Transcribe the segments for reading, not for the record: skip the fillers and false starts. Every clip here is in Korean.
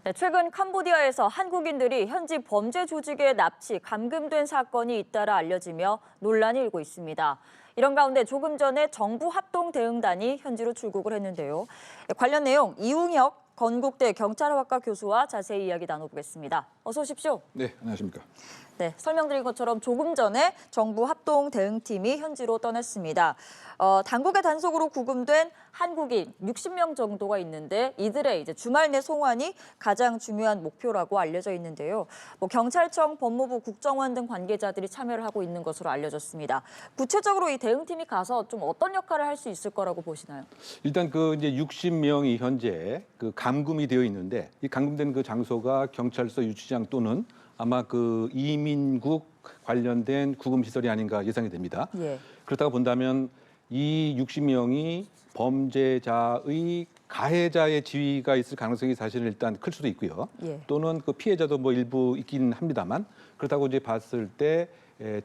네, 최근 캄보디아에서 한국인들이 현지 범죄 조직에 납치, 감금된 사건이 잇따라 알려지며 논란이 일고 있습니다. 이런 가운데 조금 전에 정부 합동 대응단이 현지로 출국을 했는데요. 관련 내용 이웅혁 건국대 경찰학과 교수와 자세히 이야기 나눠보겠습니다. 어서 오십시오. 네, 안녕하십니까. 네, 설명드린 것처럼 조금 전에 정부 합동 대응팀이 현지로 떠났습니다. 당국의 단속으로 구금된 한국인 60명 정도가 있는데 이들의 이제 주말 내 송환이 가장 중요한 목표라고 알려져 있는데요. 경찰청, 법무부, 국정원 등 관계자들이 참여를 하고 있는 것으로 알려졌습니다. 구체적으로 이 대응팀이 가서 좀 어떤 역할을 할 수 있을 거라고 보시나요? 일단 이제 60명이 현재 감금이 되어 있는데 이 감금된 그 장소가 경찰서 유치장 또는 아마 이민국 관련된 구금 시설이 아닌가 예상이 됩니다. 예. 그렇다고 본다면 이 60명이 범죄자의 가해자의 지위가 있을 가능성이 사실은 일단 클 수도 있고요. 예. 또는 피해자도 일부 있긴 합니다만 그렇다고 이제 봤을 때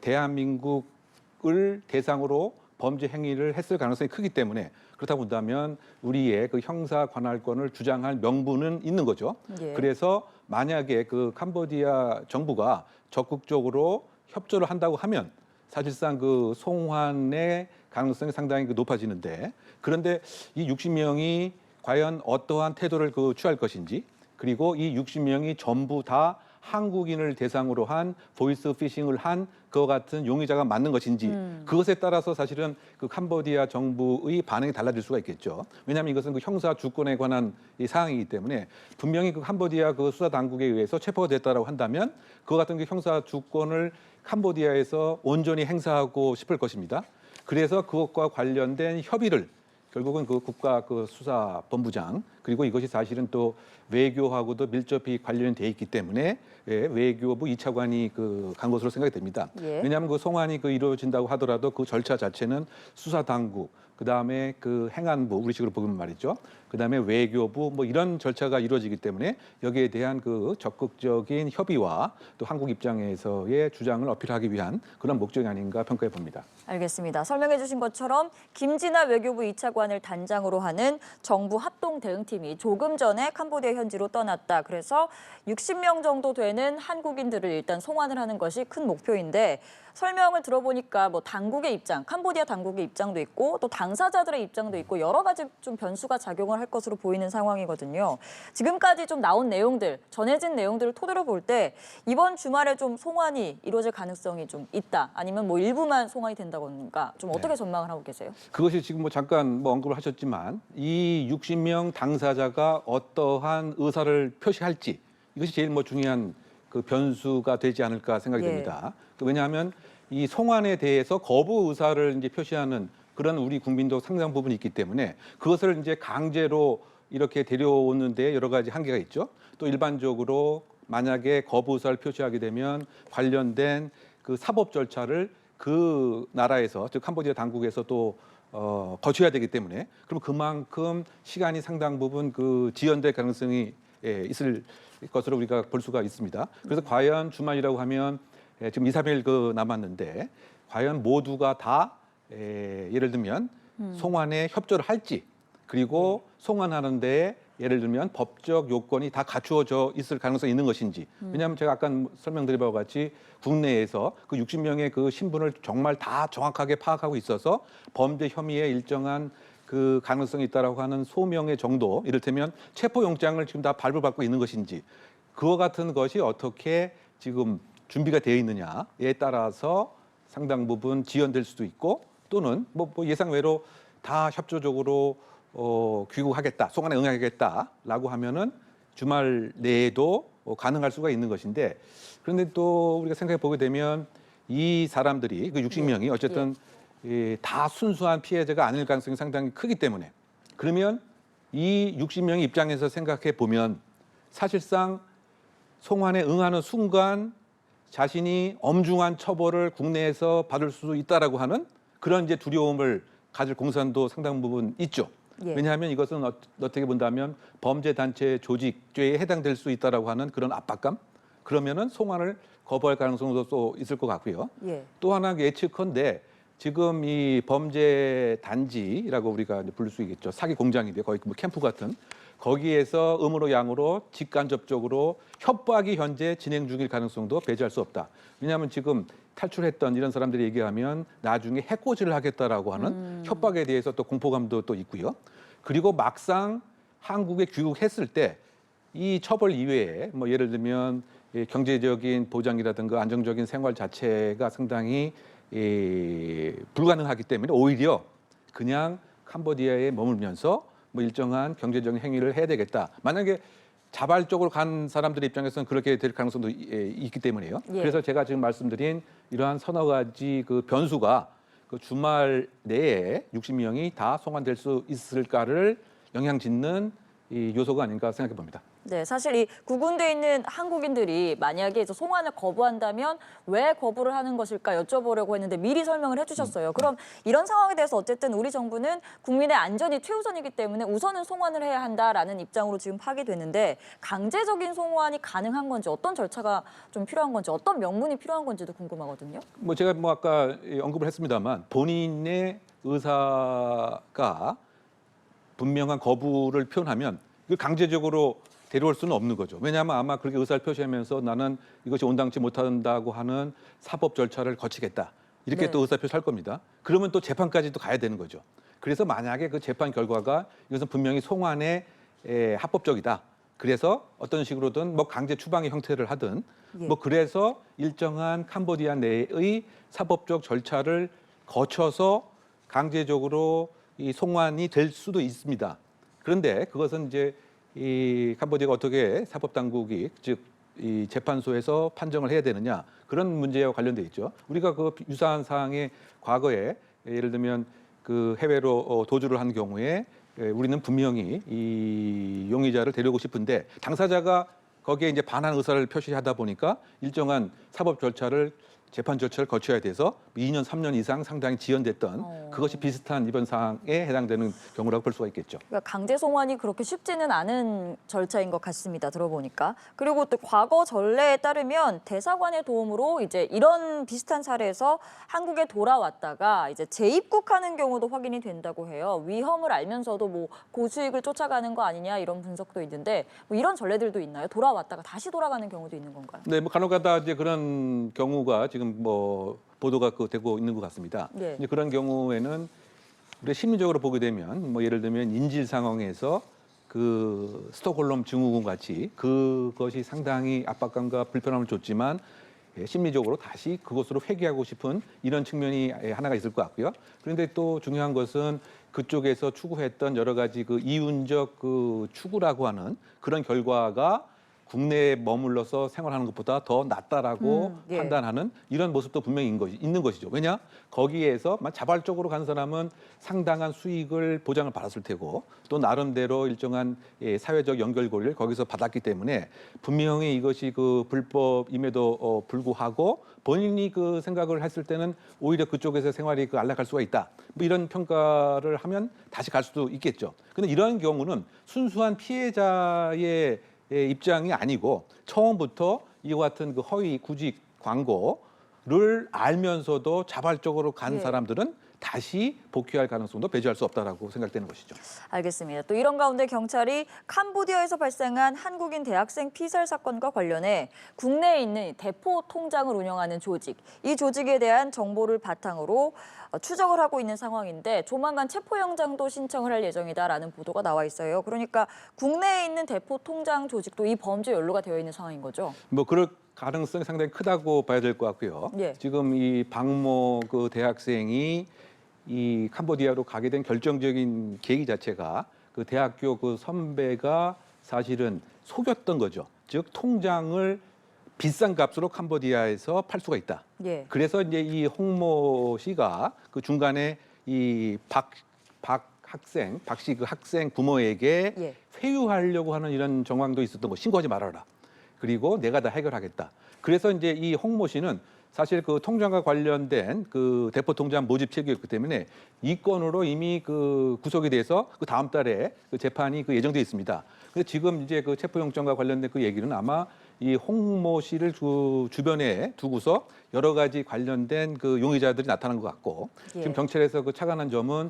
대한민국을 대상으로 범죄 행위를 했을 가능성이 크기 때문에 그렇다 본다면 우리의 형사 관할권을 주장할 명분은 있는 거죠. 예. 그래서 만약에 캄보디아 정부가 적극적으로 협조를 한다고 하면 사실상 송환의 가능성이 상당히 높아지는데 그런데 이 60명이 과연 어떠한 태도를 취할 것인지 그리고 이 60명이 전부 다 한국인을 대상으로 한 보이스 피싱을 한 그와 같은 용의자가 맞는 것인지 그것에 따라서 사실은 캄보디아 정부의 반응이 달라질 수가 있겠죠. 왜냐하면 이것은 형사 주권에 관한 이 사항이기 때문에 분명히 캄보디아 수사 당국에 의해서 체포가 됐다라고 한다면 그와 같은 형사 주권을 캄보디아에서 온전히 행사하고 싶을 것입니다. 그래서 그것과 관련된 협의를 결국은 국가 수사본부장 그리고 이것이 사실은 또 외교하고도 밀접히 관련이 돼 있기 때문에 외교부 2차관이 간 것으로 생각이 됩니다. 예. 왜냐하면 송환이 이루어진다고 하더라도 그 절차 자체는 수사당국 그다음에 행안부 우리식으로 보면 말이죠. 그다음에 외교부 이런 절차가 이루어지기 때문에 여기에 대한 적극적인 협의와 또 한국 입장에서의 주장을 어필하기 위한 그런 목적이 아닌가 평가해 봅니다. 알겠습니다. 설명해 주신 것처럼 김진아 외교부 2차관을 단장으로 하는 정부 합동 대응팀이 조금 전에 캄보디아 현지로 떠났다. 그래서 60명 정도 되는 한국인들을 일단 송환을 하는 것이 큰 목표인데 설명을 들어보니까 당국의 입장, 캄보디아 당국의 입장도 있고 또 당사자들의 입장도 있고 여러 가지 좀 변수가 작용을 할 것으로 보이는 상황이거든요. 지금까지 좀 나온 내용들, 전해진 내용들을 토대로 볼 때 이번 주말에 좀 송환이 이루어질 가능성이 좀 있다. 아니면 일부만 송환이 된다던가 좀 어떻게 전망을 하고 계세요? 그것이 지금 잠깐 언급을 하셨지만 이 60명 당사자가 어떠한 의사를 표시할지 이것이 제일 중요한 변수가 되지 않을까 생각이 예. 됩니다. 왜냐하면 이 송환에 대해서 거부 의사를 이제 표시하는 그런 우리 국민도 상당 부분이 있기 때문에 그것을 이제 강제로 이렇게 데려오는데 여러 가지 한계가 있죠. 또 일반적으로 만약에 거부 의사를 표시하게 되면 관련된 사법 절차를 그 나라에서 즉 캄보디아 당국에서 또 거쳐야 되기 때문에 그럼 그만큼 시간이 상당 부분 지연될 가능성이 있을 것으로 우리가 볼 수가 있습니다. 그래서 과연 주말이라고 하면 지금 2, 3일 남았는데 과연 모두가 다 예를 들면 송환에 협조를 할지 그리고 송환하는 데 예를 들면 법적 요건이 다 갖추어져 있을 가능성이 있는 것인지 왜냐하면 제가 아까 설명드린 바와 같이 국내에서 60명의 신분을 정말 다 정확하게 파악하고 있어서 범죄 혐의에 일정한 가능성이 있다라고 하는 소명의 정도 이를테면 체포영장을 지금 다 발부받고 있는 것인지 그와 같은 것이 어떻게 지금 준비가 되어 있느냐에 따라서 상당 부분 지연될 수도 있고 또는 예상외로 다 협조적으로 귀국하겠다, 송환에 응하겠다라고 하면은 주말 내에도 가능할 수가 있는 것인데 그런데 또 우리가 생각해 보게 되면 이 사람들이 60명이 어쨌든 다 순수한 피해자가 아닐 가능성이 상당히 크기 때문에 그러면 이 60명의 입장에서 생각해 보면 사실상 송환에 응하는 순간 자신이 엄중한 처벌을 국내에서 받을 수 있다라고 하는 그런 이제 두려움을 가질 공산도 상당 부분 있죠. 예. 왜냐하면 이것은 어떻게 본다면 범죄 단체 조직죄에 해당될 수 있다라고 하는 그런 압박감. 그러면은 송환을 거부할 가능성도 또 있을 것 같고요. 예. 또 하나 예측컨대 지금 이 범죄 단지라고 우리가 부를 수 있겠죠. 사기 공장인데 거의 캠프 같은 거기에서 음으로 양으로 직간접적으로 협박이 현재 진행 중일 가능성도 배제할 수 없다. 왜냐하면 지금 탈출했던 이런 사람들이 얘기하면 나중에 해코지를 하겠다라고 하는 협박에 대해서 또 공포감도 또 있고요. 그리고 막상 한국에 귀국했을 때 이 처벌 이외에 뭐 예를 들면 경제적인 보장이라든가 안정적인 생활 자체가 상당히 불가능하기 때문에 오히려 그냥 캄보디아에 머물면서 뭐 일정한 경제적인 행위를 해야 되겠다. 만약에 자발적으로 간 사람들의 입장에서는 그렇게 될 가능성도 있기 때문이에요. 예. 그래서 제가 지금 말씀드린 이러한 서너 가지 그 변수가 그 주말 내에 60명이 다 송환될 수 있을까를 영향짓는 이 요소가 아닌가 생각해 봅니다. 네, 사실 이 구군돼 있는 한국인들이 만약에 이제 송환을 거부한다면 왜 거부를 하는 것일까 여쭤보려고 했는데 미리 설명을 해주셨어요. 그럼 이런 상황에 대해서 어쨌든 우리 정부는 국민의 안전이 최우선이기 때문에 우선은 송환을 해야 한다라는 입장으로 지금 파기됐는데 강제적인 송환이 가능한 건지 어떤 절차가 좀 필요한 건지 어떤 명분이 필요한 건지도 궁금하거든요. 뭐 제가 뭐 아까 언급을 했습니다만 본인의 의사가 분명한 거부를 표현하면 이걸 강제적으로 데려올 수는 없는 거죠. 왜냐하면 아마 그렇게 의사를 표시하면서 나는 이것이 온당치 못한다고 하는 사법 절차를 거치겠다. 이렇게 네. 또 의사표시를 할 겁니다. 그러면 또 재판까지 또 가야 되는 거죠. 그래서 만약에 그 재판 결과가 이것은 분명히 송환에 합법적이다. 그래서 어떤 식으로든 뭐 강제 추방의 형태를 하든 예. 뭐 그래서 일정한 캄보디아 내의 사법적 절차를 거쳐서 강제적으로 이 송환이 될 수도 있습니다. 그런데 그것은 이제 이 캄보디아가 어떻게 사법 당국이 즉 이 재판소에서 판정을 해야 되느냐 그런 문제와 관련돼 있죠. 우리가 그 유사한 사항에 과거에 예를 들면 그 해외로 도주를 한 경우에 우리는 분명히 이 용의자를 데려오고 싶은데 당사자가 거기에 이제 반한 의사를 표시하다 보니까 일정한 사법 절차를 재판 절차를 거쳐야 돼서 2년, 3년 이상 상당히 지연됐던 그것이 비슷한 이번 사항에 해당되는 경우라고 볼 수가 있겠죠. 그러니까 강제 송환이 그렇게 쉽지는 않은 절차인 것 같습니다. 들어보니까. 그리고 또 과거 전례에 따르면 대사관의 도움으로 이제 이런 비슷한 사례에서 한국에 돌아왔다가 이제 재입국하는 경우도 확인이 된다고 해요. 위험을 알면서도 뭐 고수익을 쫓아가는 거 아니냐 이런 분석도 있는데 뭐 이런 전례들도 있나요? 돌아왔다가 다시 돌아가는 경우도 있는 건가요? 네, 뭐 간혹가다 이제 그런 경우가 지금 뭐 보도가 되고 있는 것 같습니다. 네. 이제 그런 경우에는 우리 심리적으로 보게 되면 뭐 예를 들면 인질 상황에서 그 스톡홀름 증후군 같이 그것이 상당히 압박감과 불편함을 줬지만 심리적으로 다시 그것으로 회귀하고 싶은 이런 측면이 하나가 있을 것 같고요. 그런데 또 중요한 것은 그쪽에서 추구했던 여러 가지 그 이윤적 그 추구라고 하는 그런 결과가 국내에 머물러서 생활하는 것보다 더 낫다라고 예. 판단하는 이런 모습도 분명히 있는 것이죠. 왜냐? 거기에서 자발적으로 간 사람은 상당한 수익을 보장을 받았을 테고 또 나름대로 일정한 사회적 연결고리를 거기서 받았기 때문에 분명히 이것이 그 불법임에도 불구하고 본인이 그 생각을 했을 때는 오히려 그쪽에서 생활이 그 안락할 수가 있다. 뭐 이런 평가를 하면 다시 갈 수도 있겠죠. 근데 이런 경우는 순수한 피해자의 입장이 아니고 처음부터 이와 같은 그 허위 구직 광고를 알면서도 자발적으로 간 예. 사람들은 다시 복귀할 가능성도 배제할 수 없다라고 생각되는 것이죠. 알겠습니다. 또 이런 가운데 경찰이 캄보디아에서 발생한 한국인 대학생 피살 사건과 관련해 국내에 있는 대포 통장을 운영하는 조직, 이 조직에 대한 정보를 바탕으로 추적을 하고 있는 상황인데 조만간 체포영장도 신청을 할 예정이다라는 보도가 나와 있어요. 그러니까 국내에 있는 대포 통장 조직도 이 범죄에 연루가 되어 있는 상황인 거죠. 뭐 그럴 가능성이 상당히 크다고 봐야 될 것 같고요. 예. 지금 이 박모 그 대학생이 이 캄보디아로 가게 된 결정적인 계기 자체가 그 대학교 그 선배가 사실은 속였던 거죠. 즉 통장을 비싼 값으로 캄보디아에서 팔 수가 있다. 예. 그래서 이제 이 홍모 씨가 그 중간에 이 박 씨 그 학생 부모에게 예. 회유하려고 하는 이런 정황도 있었던 거 신고하지 말아라. 그리고 내가 다 해결하겠다. 그래서 이제 이 홍모 씨는 사실 그 통장과 관련된 그 대포 통장 모집 책이었기 때문에 이 건으로 이미 그 구속이 돼서 그 다음 달에 그 재판이 그 예정돼 있습니다. 근데 지금 이제 그 체포영장과 관련된 그 얘기는 아마 이 홍모 씨를 그 주변에 두고서 여러 가지 관련된 그 용의자들이 나타난 것 같고 예. 지금 경찰에서 그 착안한 점은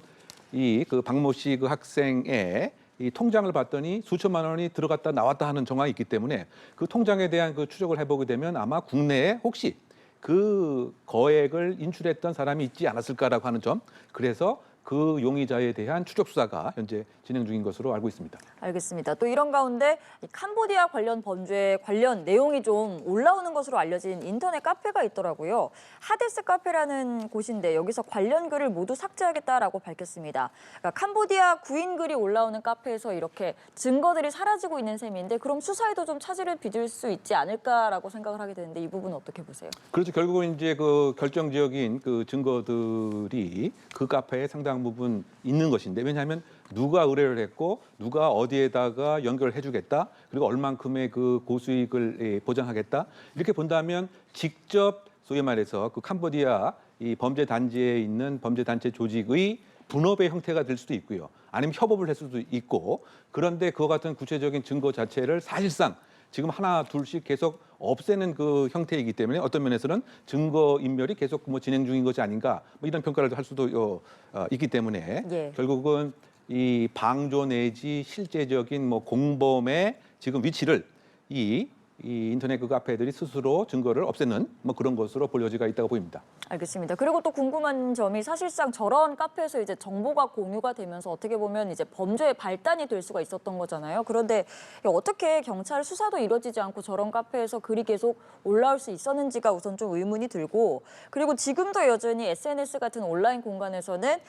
이 그 박모 씨 그 학생의 이 통장을 봤더니 수천만 원이 들어갔다 나왔다 하는 정황이 있기 때문에 그 통장에 대한 그 추적을 해보게 되면 아마 국내에 혹시 그 거액을 인출했던 사람이 있지 않았을까라고 하는 점, 그래서 그 용의자에 대한 추적 수사가 현재 진행 중인 것으로 알고 있습니다. 알겠습니다. 또 이런 가운데 이 캄보디아 관련 범죄 관련 내용이 좀 올라오는 것으로 알려진 인터넷 카페가 있더라고요. 하데스 카페라는 곳인데 여기서 관련 글을 모두 삭제하겠다라고 밝혔습니다. 그러니까 캄보디아 구인 글이 올라오는 카페에서 이렇게 증거들이 사라지고 있는 셈인데 그럼 수사에도 좀 차질을 빚을 수 있지 않을까라고 생각을 하게 되는데 이 부분은 어떻게 보세요? 그렇죠. 결국은 이제 그 결정적인 그 증거들이 그 카페에 상당 부분 있는 것인데, 왜냐하면 누가 의뢰를 했고 누가 어디에다가 연결을 해주겠다, 그리고 얼만큼의 그 고수익을 보장하겠다, 이렇게 본다면 직접 소위 말해서 그 캄보디아 이 범죄 단지에 있는 범죄 단체 조직의 분업의 형태가 될 수도 있고요, 아니면 협업을 했을 수도 있고, 그런데 그와 같은 구체적인 증거 자체를 사실상 지금 하나 둘씩 계속 없애는 그 형태이기 때문에 어떤 면에서는 증거 인멸이 계속 뭐 진행 중인 것이 아닌가, 뭐 이런 평가를 할 수도 있기 때문에 예. 결국은 이 방조 내지 실제적인 뭐 공범의 지금 위치를 이 인터넷 그 카페들이 스스로 증거를 없애는 뭐 그런 것으로 볼 여지가 있다고 보입니다. 알겠습니다. 그리고 또 궁금한 점이 사실상 저런 카페에서 이제 정보가 공유가 되면서 어떻게 보면 이제 범죄의 발단이 될 수가 있었던 거잖아요. 그런데 어떻게 경찰 수사도 이루어지지 않고 저런 카페에서 글이 계속 올라올 수 있었는지가 우선 좀 의문이 들고, 그리고 지금도 여전히 SNS 같은 온라인 공간에서는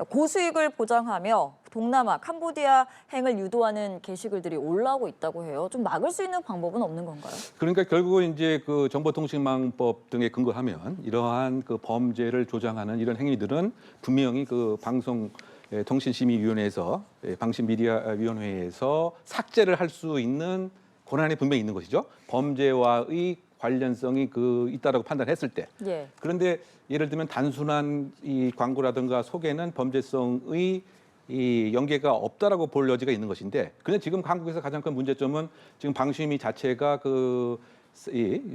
고수익을 보장하며 동남아, 캄보디아 행을 유도하는 게시글들이 올라오고 있다고 해요. 좀 막을 수 있는 방법은 없는 건가요? 그러니까 결국은 이제 그 정보통신망법 등에 근거하면 이러한 그 범죄를 조장하는 이런 행위들은 분명히 그 방송통신심의위원회에서 방송미디어위원회에서 삭제를 할 수 있는 권한이 분명히 있는 것이죠. 범죄와의 관련성이 있다라고 판단했을 때. 예. 그런데 예를 들면 단순한 이 광고라든가 소개는 범죄성의 이 연계가 없다라고 볼 여지가 있는 것인데, 근데 지금 한국에서 가장 큰 문제점은 지금 방심위 자체가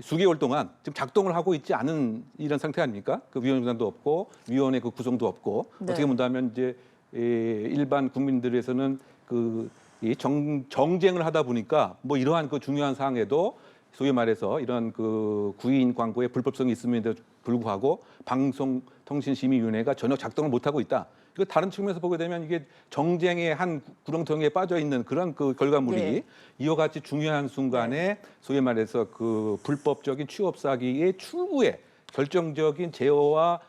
수개월 동안 지금 작동을 하고 있지 않은 이런 상태 아닙니까? 그 위원장도 없고 위원회 그 구성도 없고, 네. 어떻게 본다면 이제 일반 국민들에서는 정쟁을 하다 보니까 뭐 이러한 그 중요한 사항에도 소위 말해서 이런 그 구인 광고의 불법성이 있음에도 불구하고 방송통신심의위원회가 전혀 작동을 못하고 있다. 이거 다른 측면에서 보게 되면 이게 정쟁의 한 구렁텅이에 빠져 있는 그런 그 결과물이 예. 이와 같이 중요한 순간에 소위 말해서 그 불법적인 취업 사기의 출구에 결정적인 제어와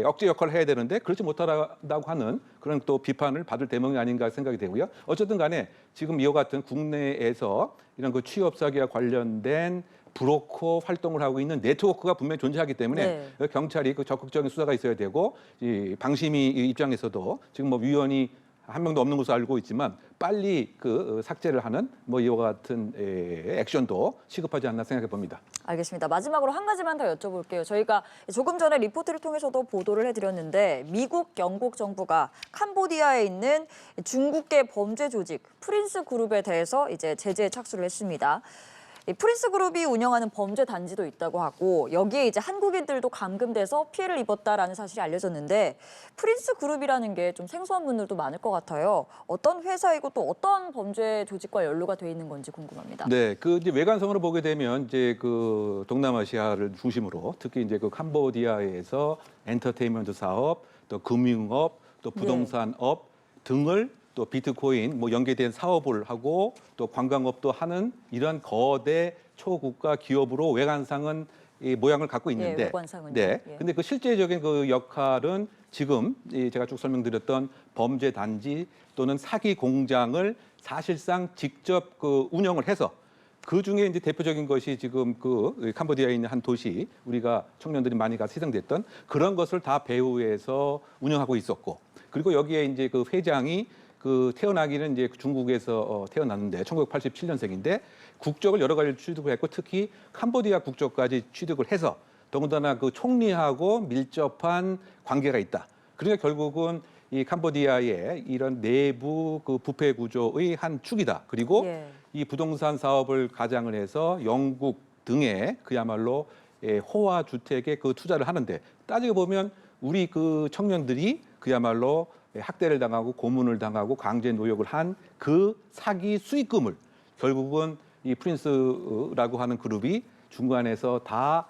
억제 역할을 해야 되는데 그렇지 못하다고 하는 그런 또 비판을 받을 대목이 아닌가 생각이 되고요. 어쨌든 간에 지금 이와 같은 국내에서 이런 그 취업 사기와 관련된 브로커 활동을 하고 있는 네트워크가 분명히 존재하기 때문에 경찰이 그 적극적인 수사가 있어야 되고, 이 방심위 입장에서도 지금 뭐 위원이 한 명도 없는 것으로 알고 있지만 빨리 그 삭제를 하는 뭐 이와 같은 액션도 시급하지 않나 생각해 봅니다. 알겠습니다. 마지막으로 한 가지만 더 여쭤볼게요. 저희가 조금 전에 리포트를 통해서도 보도를 해드렸는데 미국, 영국 정부가 캄보디아에 있는 중국계 범죄 조직 프린스 그룹에 대해서 이제 제재에 착수를 했습니다. 이 프린스 그룹이 운영하는 범죄 단지도 있다고 하고 여기에 이제 한국인들도 감금돼서 피해를 입었다라는 사실이 알려졌는데 프린스 그룹이라는 게 좀 생소한 분들도 많을 것 같아요. 어떤 회사이고 또 어떤 범죄 조직과 연루가 돼 있는 건지 궁금합니다. 네, 그 이제 외관성으로 보게 되면 이제 그 동남아시아를 중심으로 특히 이제 그 캄보디아에서 엔터테인먼트 사업, 또 금융업, 또 부동산업 등을 또 비트코인 뭐 연계된 사업을 하고 또 관광업도 하는 이런 거대 초국가 기업으로 외관상은 이 모양을 갖고 있는데, 외관상은요. 네, 근데 그 실제적인 그 역할은 지금 제가 쭉 설명드렸던 범죄 단지 또는 사기 공장을 사실상 직접 그 운영을 해서 그 중에 이제 대표적인 것이 지금 그 캄보디아에 있는 한 도시, 우리가 청년들이 많이 가서 희생됐던 그런 것을 다 배후에서 운영하고 있었고, 그리고 여기에 이제 그 회장이 그 태어나기는 이제 중국에서 태어났는데 1987년생인데 국적을 여러 가지 취득을 했고 특히 캄보디아 국적까지 취득을 해서 더군다나 그 총리하고 밀접한 관계가 있다. 그러니까 결국은 이 캄보디아의 이런 내부 그 부패 구조의 한 축이다. 그리고 이 부동산 사업을 가장을 해서 영국 등에 그야말로 호화 주택에 그 투자를 하는데 따지고 보면 우리 그 청년들이 그야말로 학대를 당하고 고문을 당하고 강제 노역을 한 그 사기 수익금을 결국은 이 프린스라고 하는 그룹이 중간에서 다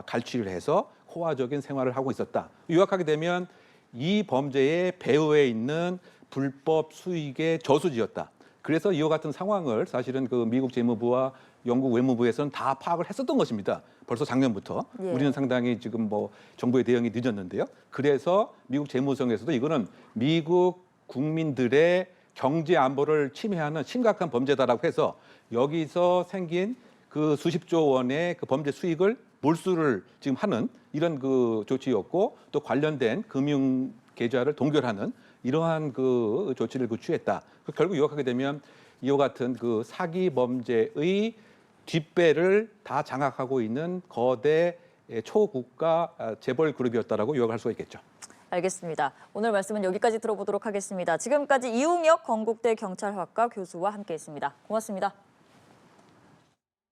갈취를 해서 호화적인 생활을 하고 있었다. 요약하게 되면 이 범죄의 배후에 있는 불법 수익의 저수지였다. 그래서 이와 같은 상황을 사실은 그 미국 재무부와 영국 외무부에서는 다 파악을 했었던 것입니다. 벌써 작년부터. 예. 우리는 상당히 지금 뭐 정부의 대응이 늦었는데요. 그래서 미국 재무성에서도 이거는 미국 국민들의 경제 안보를 침해하는 심각한 범죄다라고 해서 여기서 생긴 그 수십조 원의 그 범죄 수익을 몰수를 지금 하는 이런 그 조치였고 또 관련된 금융 계좌를 동결하는 이러한 그 조치를 취했다. 결국 요약하게 되면 이와 같은 그 사기 범죄의 뒷배를 다 장악하고 있는 거대 초국가 재벌 그룹이었다라고 요약할 수가 있겠죠. 알겠습니다. 오늘 말씀은 여기까지 들어보도록 하겠습니다. 지금까지 이웅혁 건국대 경찰학과 교수와 함께했습니다. 고맙습니다.